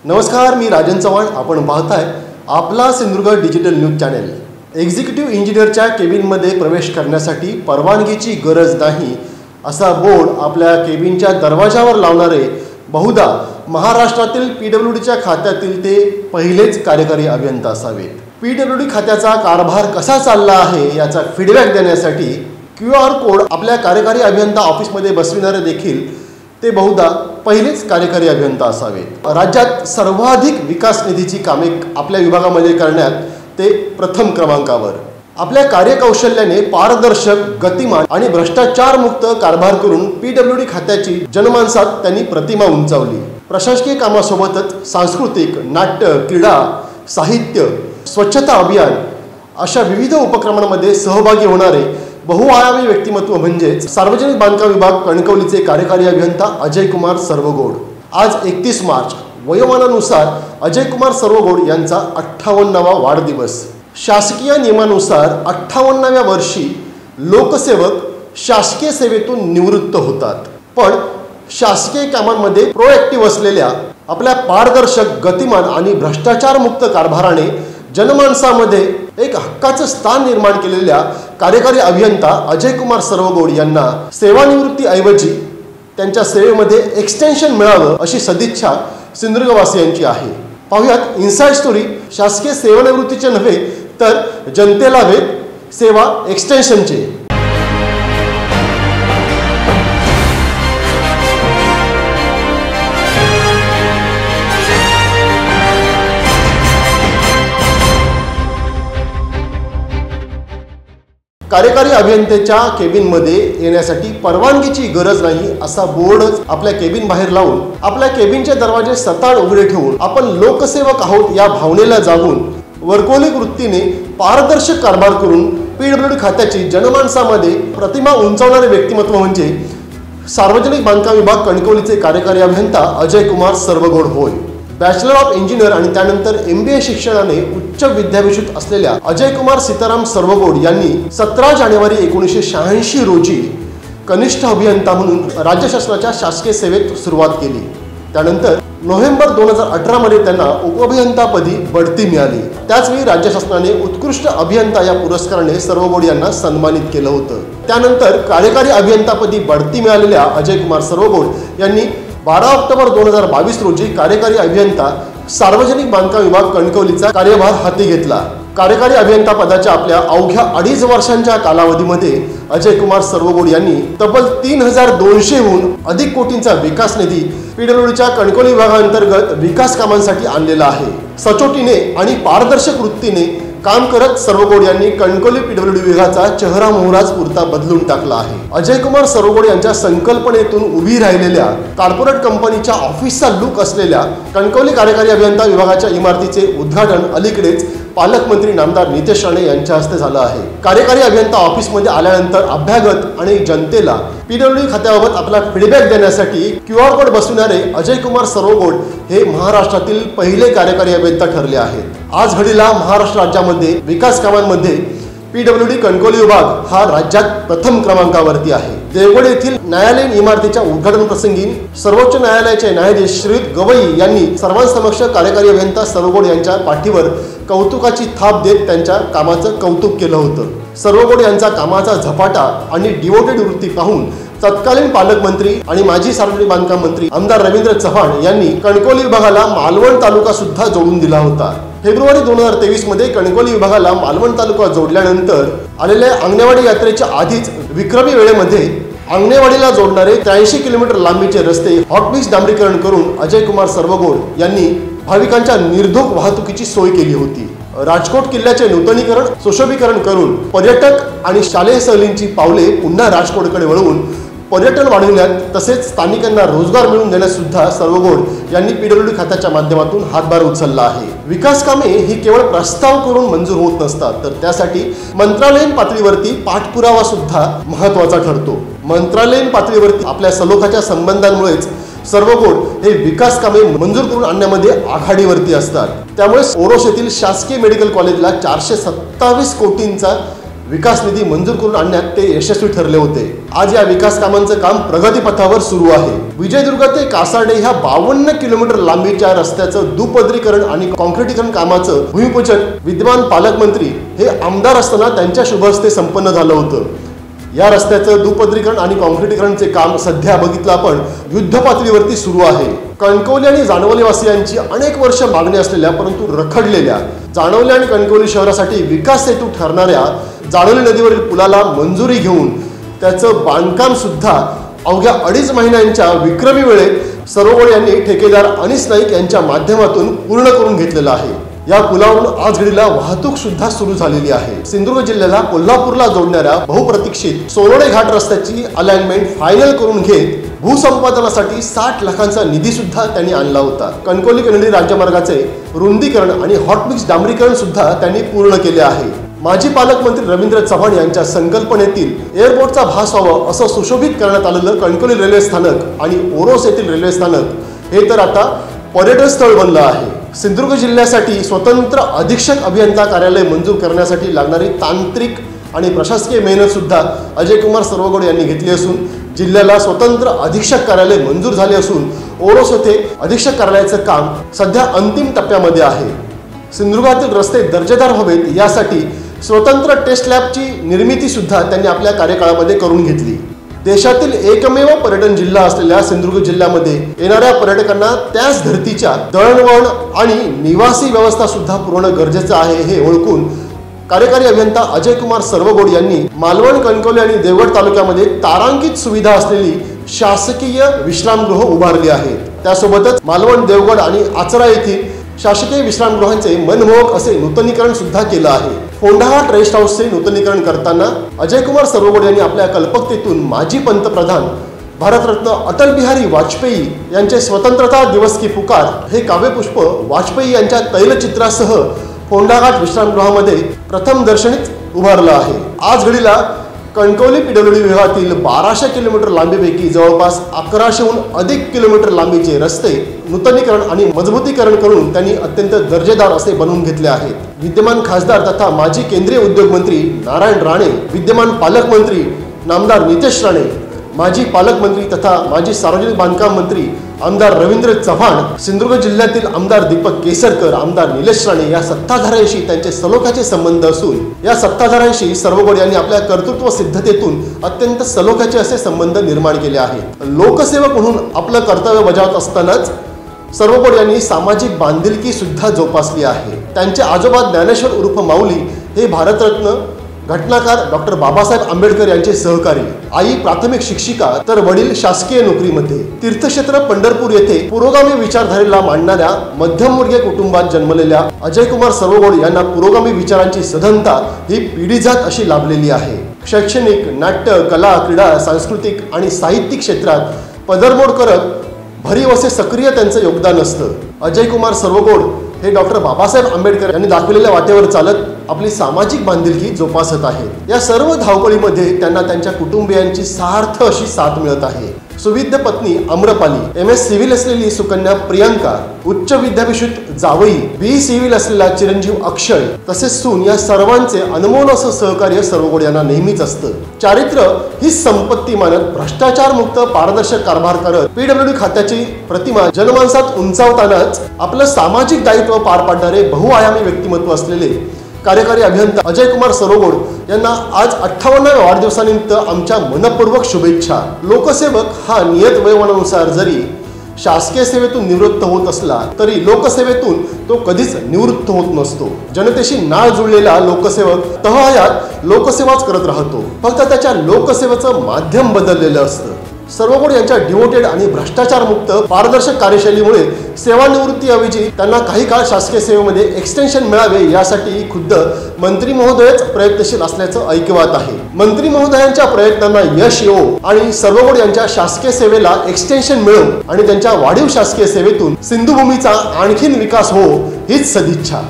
नमस्कार, मी राजन चव्हाण. आपण पाहताय आपला Sindhudurg digital news channel. Executive इंजिनियरच्या केबिनमध्ये प्रवेश करण्यासाठी परवानगीची गरज नाही असा बोर्ड आपल्या केबिनच्या दरवाजावर लावणारे बहुधा महाराष्ट्रातील PWDच्या खात्यातील ते पहिलेच कार्यकारी अभियंता असावेत. PWD खात्याचा कारभार कसा चालला आहे याचा फीडबॅक देण्यासाठी QR कोड आपल्या कार्यकारी अभियंता ऑफिसमध्ये बसविणारे देखील ते बहुधा पहिलेच कार्यकारी अभियंता असावेत. राज्यात सर्वाधिक विकास निधीची कामे आपल्या विभागामध्ये करण्यात ते प्रथम क्रमांकावर. आपल्या कार्यकौशल्याने पारदर्शक, गतिमान आणि भ्रष्टाचारमुक्त कारभार करून PWD खात्याची जनमानसात त्यांनी प्रतिमा उंचावली. प्रशासकीय कामासोबतच सांस्कृतिक, नाट्य, क्रीडा, साहित्य, स्वच्छता अभियान अशा विविध उपक्रमांमध्ये सहभागी होणारे बहुआयामी व्यक्तिमत्व म्हणजेच सार्वजनिक बांधकाम विभाग कणकवलीचे कार्यकारी अभियंता अजय कुमार सर्वगोड. आज 31 मार्च, वयोमानानुसार अजय कुमार सर्वगोड यांचा 58वा वाढदिवस. शासकीय नियमानुसार 58व्या वर्षी लोकसेवक शासकीय सेवेतून निवृत्त होतात. पण शासकीय कामांमध्ये प्रोएक्टिव्ह असलेल्या, आपल्या पारदर्शक, गतिमान आणि भ्रष्टाचारमुक्त कारभाराने जनमानसामध्ये एक हक्काचं स्थान निर्माण केलेल्या कार्यकारी अभियंता अजय कुमार सर्वगोड यांना सेवानिवृत्तीऐवजी त्यांच्या सेवेमध्ये एक्सटेन्शन मिळावं अशी सदिच्छा सिंधुदुर्गवासियांची आहे. पाहुयात इनसाइड स्टोरी. शासकीय सेवानिवृत्तीचे नव्हे तर जनतेला वेध सेवा एक्सटेन्शनचे. कार्यकारी अभियंत्याच्या केबिनमध्ये येण्यासाठी परवानगीची गरज नाही असा बोर्डच आपल्या केबिन बाहेर लावून, आपल्या केबिनचे दरवाजे सताड उघडे ठेवून आपण लोकसेवक आहोत या भावनेला जागून वर्गोलिक वृत्तीने पारदर्शक कारभार करून PWD खात्याची जनमानसामध्ये प्रतिमा उंचावणारे व्यक्तिमत्व म्हणजे सार्वजनिक बांधकाम विभाग कणकवलीचे कार्यकारी अभियंता अजय कुमार सर्वगोड होय. बॅचलर ऑफ इंजिनियर आणि त्यानंतर MBA शिक्षणाने उच्च विद्याभूषित असलेल्या अजय कुमार सीताराम सर्वगोड यांनी 17 जानेवारी 1986 रोजी कनिष्ठ अभियंता म्हणून राज्य शासनाच्या शासकीय सेवेत सुरुवात केली. त्यानंतर नोव्हेंबर 2018 मध्ये त्यांना उपअभियंतापदी बढती मिळाली. त्याचवेळी राज्य शासनाने उत्कृष्ट अभियंता या पुरस्काराने सर्वगोड यांना सन्मानित केलं होतं. त्यानंतर कार्यकारी अभियंतापदी बढती मिळालेल्या अजय कुमार सर्वगोड यांनी 12 ऑक्टोबर 2022 रोजी कार्यकारी अभियंता सार्वजनिक बांधकाम विभाग कणकवलीचा कार्यभार हाती घेतला. कार्यकारी अभियंता पदाच्या आपल्या अवघ्या 2.5 वर्षांच्या कालावधीमध्ये अजय कुमार सर्वगोड यांनी तब्बल 3200हून अधिक कोटींचा विकास निधी PWDच्या कणकवली विभागांतर्गत विकास कामांसाठी आणलेला आहे. सचोटीने आणि पारदर्शक वृत्तीने काम करत सर्वगोड यांनी कणकवली PWD विभागाचा चेहरा मोहराच पुरता बदलून टाकला आहे. अजय कुमार सर्वगोड यांच्या संकल्पनेतून उभी राहिलेल्या कॉर्पोरेट कंपनीच्या ऑफिसचा लुक असलेल्या कणकवली कार्यकारी अभियंता विभागाच्या इमारतीचे उद्घाटन अलीकडेच पालकमंत्री नामदार नितेश राणे यांच्या हस्ते झालं आहे. कार्यकारी अभियंता ऑफिसमध्ये आल्यानंतर अभ्यागत आणि जनतेला PWD खात्याबाबत आपला फीडबॅक देण्यासाठी QR कोड बसविणारे अजय कुमार सर्वगोड हे महाराष्ट्रातील पहिले कार्यकारी अभियंता ठरले आहेत. आज घडीला महाराष्ट्र राज्यामध्ये विकास कामांमध्ये PWD कणकवली विभाग हा राज्यात प्रथम क्रमांकावरती आहे. देवगड येथील न्यायालयीन इमारतीच्या उद्घाटन प्रसंगी सर्वोच्च न्यायालयाचे न्यायाधीश श्रीयुत गवई यांनी सर्वांसमक्ष कार्यकारी अभियंता सर्वगोड यांच्या पाठीवर कौतुकाची थाप देत त्यांच्या कामाचं कौतुक केलं होतं. सर्वगोड यांचा कामाचा झपाटा आणि डिवोटेड वृत्ती पाहून तत्कालीन पालकमंत्री आणि माजी सार्वजनिक बांधकाम मंत्री आमदार रवींद्र चव्हाण यांनी कणकवली विभागाला मालवण तालुका सुद्धा जोडून दिला होता. फेब्रुवारी 2023 मध्ये कणकवली विभागाला मालवण तालुका जोडल्यानंतर आलेल्या अंगणेवाडी यात्रेच्या आधीच विक्रमी वेळेमध्ये अंगणेवाडीला जोडणारे 83 किलोमीटर लांबीचे रस्ते हॉटमिक्स डांबरीकरण करून अजय कुमार सर्वगोड यांनी भाविकांच्या निर्धोक वाहतुकीची सोय केली होती. राजकोट किल्ल्याचे नूतनीकरण, सुशोभीकरण करून पर्यटक आणि शालेय सहलींची पावले पुन्हा राजकोटकडे वळवून पर्यटन वाढविण्यात तसेच स्थानिकांना रोजगार मिळवून देण्यात सुद्धा सर्वगोड यांनी PWD खात्याच्या माध्यमातून हातभार उचलला आहे. विकास कामे ही केवळ प्रस्ताव करून मंजूर होत नसतात, तर त्यासाठी मंत्रालयीन पातळीवरती पाठपुरावा सुद्धा महत्त्वाचा ठरतो. मंत्रालयीन पातळीवरती आपल्या सलोख्याच्या संबंधांमुळेच सर्वगोड हे विकास कामे मंजूर करून आणण्यामध्ये आघाडीवरती असतात. त्यामुळे ओरोस येथील शासकीय मेडिकल कॉलेजला 427 कोटींचा विकास निधी मंजूर करून आणण्यात ते यशस्वी ठरले होते। आज या विकास कामांचं काम प्रगतीपथावर सुरू आहे। विजयदुर्ग ते कासार्डे ह्या 52 किलोमीटर लांबीच्या रस्त्याचं दुपदरीकरण आणि कॉन्क्रिटीकरण कामाचं भूमिपूजन विद्यमान पालकमंत्री हे आमदार असताना त्यांच्या शुभ हस्ते संपन्न झालं होतं। या रस्त्याचं दुपदरीकरण आणि कॉन्क्रिटीकरणचे काम सध्या बघितलं आपण युद्ध पातळीवरती सुरू आहे। कणकवली आणि जानवली वासियांची अनेक वर्ष मागणी असलेल्या परंतु रखडलेल्या जानवली आणि कणकवली शहरासाठी विकास सेतू ठरणाऱ्या जानवली नदीवरील पुलाला मंजुरी घेऊन त्याचं बांधकाम सुद्धा अवघ्या 2.5 महिन्यांच्या विक्रमी वेळेत सर्वगोड यांनी ठेकेदार अनिस नाईक यांच्या माध्यमातून पूर्ण करून घेतलेला आहे। या पुलावरून आज घडीला वाहतूक सुद्धा सुरू झालेली आहे। सिंधुदुर्ग जिल्ह्याला कोल्हापूरला जोडणाऱ्या बहुप्रतीक्षित सोनोडे घाट रस्त्याची अलाइनमेंट फायनल करून घेत भूसंपादनासाठी 60 लाखांचा निधी सुद्धा त्यांनी आणला होता। कणकवली कन्हेरी राज्यमार्गाचे रुंदीकरण आणि हॉटमिक्स डांबरीकरण सुद्धा त्यांनी पूर्ण केले आहे। माजी पालकमंत्री रवींद्र चव्हाण यांच्या संकल्पनेतील एअरपोर्टचा भास व्हावा असं सुशोभित करण्यात आलेलं कणकवली रेल्वे स्थानक आणि ओरोस येथील रेल्वे स्थानक हे तर आता पर्यटन स्थळ बनलं आहे। सिंधुदुर्ग जिल्ह्यासाठी स्वतंत्र अधीक्षक अभियंता कार्यालय मंजूर करण्यासाठी लागणारी तांत्रिक आणि प्रशासकीय मेहनत सुद्धा अजयकुमार सर्वगोड यांनी घेतली असून जिल्ह्याला स्वतंत्र अधीक्षक कार्यालय मंजूर झाले असून ओरोस येथे अधीक्षक कार्यालयाचं काम सध्या अंतिम टप्प्यामध्ये आहे। सिंधुदुर्गातील रस्ते दर्जेदार व्हावेत यासाठी स्वतंत्र टेस्ट लॅबची निर्मिती सुद्धा त्यांनी आपल्या कार्यकाळामध्ये करून घेतली। देशातील एकमेव पर्यटन जिल्हा असलेल्या सिंधुदुर्ग जिल्ह्यामध्ये येणाऱ्या पर्यटकांना त्याच धर्तीच्या दळणवळण आणि निवासी व्यवस्था सुद्धा पुरवणं गरजेचं आहे हे ओळखून कार्यकारी अभियंता अजयकुमार सर्वगोड यांनी मालवण, कणकवली आणि देवगड तालुक्यामध्ये तारांकित सुविधा असलेली शासकीय विश्रामगृह उभारली आहेत। त्यासोबतच मालवण, देवगड आणि आचरा येथील शासकीय विश्रामगृहांचे मनमोहक असे नूतनीकरण सुद्धा केलं आहे। फोंडाघाट रेस्ट हाऊसचे नूतनीकरण करताना अजयकुमार सर्वगोड यांनी आपल्या कल्पकतेतून माजी पंतप्रधान भारतरत्न अटल बिहारी वाजपेयी यांचे स्वतंत्रता दिवस की पुकार हे काव्यपुष्प वाजपेयी यांच्या तैलचित्रासह फोंडाघाट विश्रामगृहामध्ये प्रथम दर्शनीच उभारलं आहे। आज घडीला कणकवली पीडब्ल्यूडी विभागातील 1200 किलोमीटर लांबीपैकी जवळपास 1100हून अधिक किलोमीटर लांबीचे रस्ते नूतनीकरण आणि मजबूतीकरण करून त्यांनी अत्यंत दर्जेदार असे बनवून घेतले आहेत। विद्यमान खासदार तथा माजी केंद्रीय उद्योग मंत्री नारायण राणे, विद्यमान पालकमंत्री नामदार नितेश राणे, माजी पालकमंत्री तथा माजी सार्वजनिक बांधकाम मंत्री आमदार रवींद्र चव्हाण, सिंधुदुर्ग जिल्ह्यातील आमदार दीपक केसरकर, आमदार निलेश राणे या सत्ताधाऱ्यांशी त्यांचे सलोख्याचे संबंध असून या सत्ताधाऱ्यांशी सर्वगोड यांनी आपल्या कर्तृत्व सिद्धतेतून अत्यंत सलोख्याचे असे संबंध निर्माण केले आहेत। लोकसेवक म्हणून आपलं कर्तव्य बजावत असतानाच सर्वगोड यांनी सामाजिक बांधिलकी सुद्धा जोपासली आहे। त्यांचे आजोबा ज्ञानेश्वर उर्फ माऊली हे भारतरत्न घटनाकार डॉक्टर बाबासाहेब आंबेडकर यांचे सहकारी, आई प्राथमिक शिक्षिका तर वडील शासकीय नोकरीमध्ये। तीर्थक्षेत्र पंढरपूर येथे पुरोगामी विचारधारेला मांडणाऱ्या मध्यमवर्गीय कुटुंबात जन्मलेल्या अजयकुमार सर्वगोड यांना पुरोगामी विचारांची सधनता ही पिढीजात अशी लाभलेली आहे। शैक्षणिक, नाट्य, कला, क्रीडा, सांस्कृतिक आणि साहित्यिक क्षेत्रात पदरमोड करत भरीव असे सक्रिय त्यांचं योगदान असतं। अजयकुमार सर्वगोड हे डॉक्टर बाबासाहेब आंबेडकर यांनी दाखवलेल्या वाटेवर चालत आपली सामाजिक बांधिलकी जोपासत आहेत। या सर्व धावपळीमध्ये त्यांना त्यांच्या कुटुंबियांची सार्थ अशी साथ मिळत आहे। सुविद्य पत्नी आम्रपाली, MS सिव्हिल असलेली सुकन्या प्रियंका, उच्च विद्याभूषित जावई BE सिव्हिल असलेला चिरंजीव अक्षय तसेच सून या सर्वांचे अनमोल असं सहकार्य सर्वगोड यांना नेहमीच असतं। चारित्र्य ही संपत्ती मानत भ्रष्टाचार मुक्त पारदर्शक कारभार करत PWD खात्याची प्रतिमा जनमानसात उंचावतानाच आपलं सामाजिक दायित्व पार पाडणारे बहुआयामी व्यक्तिमत्व असलेले कार्यकारी अभियंता अजयकुमार सर्वगोड यांना आज 58व्या वाढदिवसानिमित्त आमच्या मनपूर्वक शुभेच्छा। लोकसेवक हा नियत वयोमानानुसार जरी शासकीय सेवेतून निवृत्त होत असला तरी लोकसेवेतून तो कधीच निवृत्त होत नसतो। जनतेशी नाळ जुळलेला लोकसेवक तहयात लोकसेवाच करत राहतो, फक्त त्याच्या लोकसेवेचं माध्यम बदललेलं असतं। सर्वगोड यांच्या डिवोटेड आणि भ्रष्टाचार मुक्त पारदर्शक कार्यशैलीमुळे सेवानिवृत्तीऐवजी त्यांना काही काळ शासकीय सेवेमध्ये एक्सटेन्शन मिळावे यासाठी खुद्द मंत्री महोदयच प्रयत्नशील असल्याचं ऐकिवात आहे। मंत्री महोदयांच्या प्रयत्नांना यश येवो आणि सर्वगोड यांच्या शासकीय सेवेला एक्सटेन्शन मिळो आणि त्यांच्या वाढीव शासकीय सेवेतून सिंधुभूमीचा आणखीन विकास हो हीच सदिच्छा।